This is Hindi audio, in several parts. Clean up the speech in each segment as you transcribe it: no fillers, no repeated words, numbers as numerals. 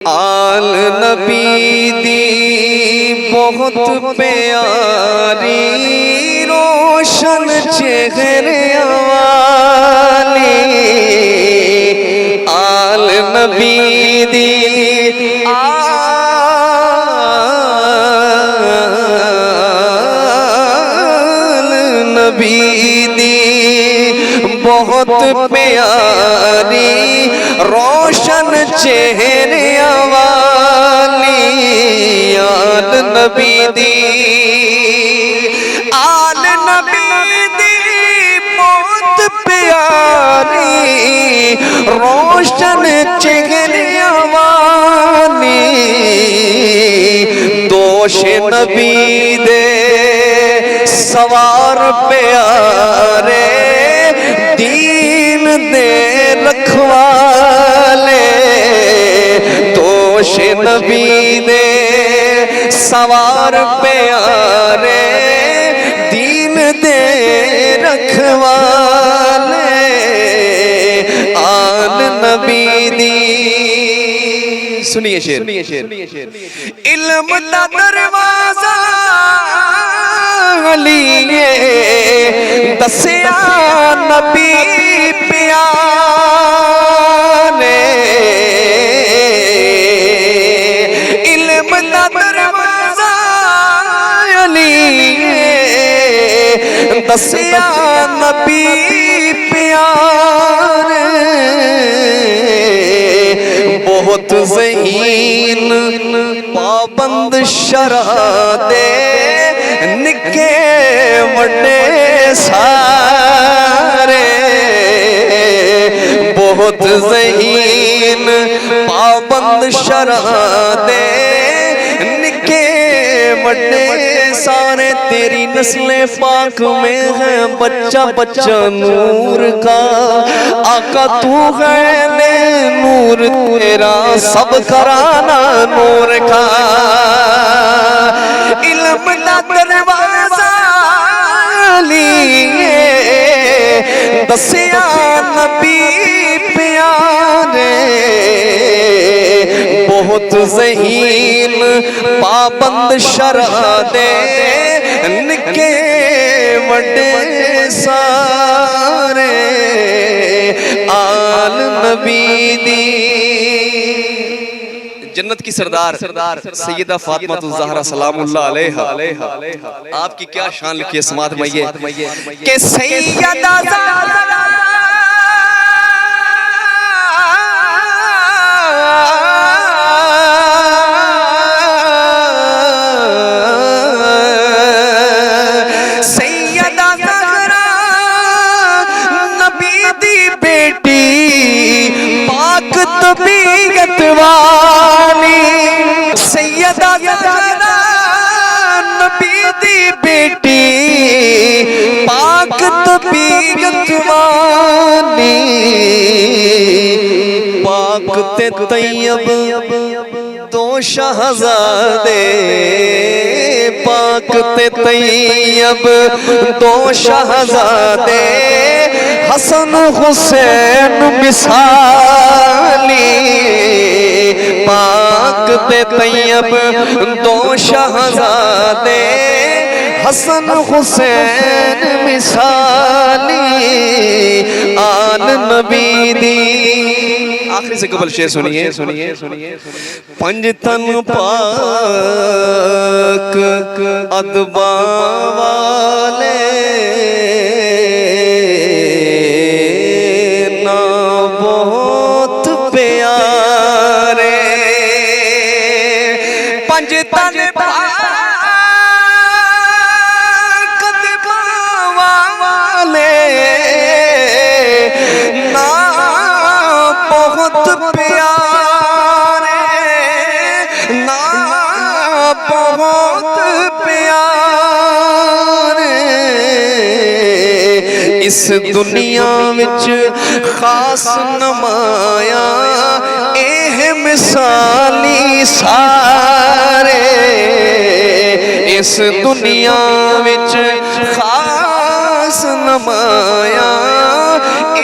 आल नबी दी बहुत प्यारी रोशन चेहरे वाली आल नबी दी आल नबी दी बहुत प्यारी रोशन चेहरे वाली आल नबी दी आल नबी दी बहुत प्यारी रोशन चेहरे वाली दोष नबी दे सवार प्यारे दीन दे रखवाले दोष नबी दे सवार प्यारे दीन दे रखवाले आल नबी दी। सुनिए शेर इल्म दा दरवाजा लिए दसिया नबी प्यारे इल्म दा दरवाजा लिए दसिया नबी प्यारे बहुत ज़हीन पाबंद शरा दे निके वड्डे सारे बहुत ज़हीन पाबंद शरा दे निके वड्डे सारे तेरी नस्ले पाक में है बच्चा बच्चा नूर का आका तू है ने नूर तेरा सब कराना नूर का इल्म दा दरवाजा लिए दसिया नबी प्यारे बहुत ज़हीन पाबंद शरा दे निके वड्डे सारे आल नबी दी। जन्नत की सरदार सैयदा फातिमा ज़हरा सलामुल्लाह अलैहा आपकी क्या शान लिखी है समात में ये कि सैयदा ज़हरा नबी दी बेटी पाक तबीयत वाली सैयदा ज़हरा नबी दी बेटी पाक तबीयत वाली पाक ते तैयब दो शहज़ादे पाक ते तैयब दो शहज़ादे हसन हुसैन मिसाली पाक ते तैयब दो शहज़ादे हसन हुसैन मिसाली आल नबी दी। आखिरी से कबल शेर सुनिए पंजतन पाक अदबा वाले ना बहुत प्यारे पंजतन पाक अदबा वाले ना बहुत प्यारे ना बहुत प्यारे इस दुनिया विच खास नमाया एह मिसाली सारे इस दुनिया विच खास नमाया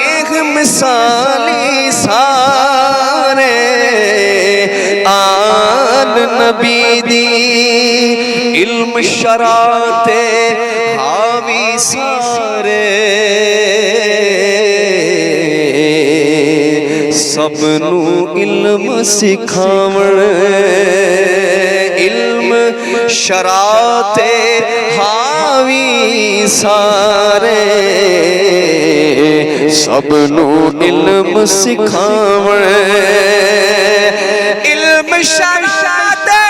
एह मिसाली सारे शराते हावी सारे सबनू इल्म सिखावण इल्म शराते हावी सारे सबनू इल्म सिखावण इल्म शराते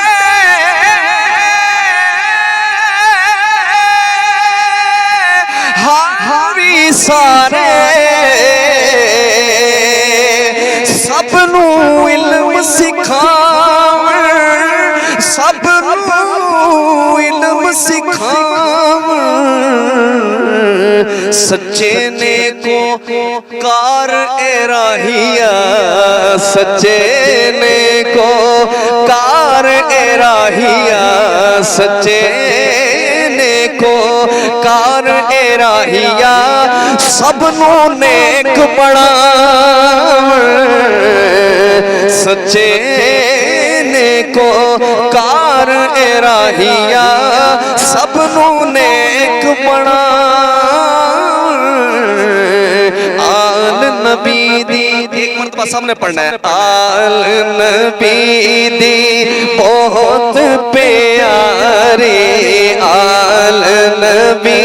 हावी सारे सबनू इल्म सिखावण सबनू इल्म सिखावण सच्चे ने को कार एराहिया सच्चे ने को कार एराहिया सच्चे ने को कार एराहिया सबनू नेक बनावण सच्चे ने को कार एराहिया सबनू नेक बनावण आल नबी दी एक मरतबा सामने पढ़ना है आल नबी दी बहुत प्यारे आल नबी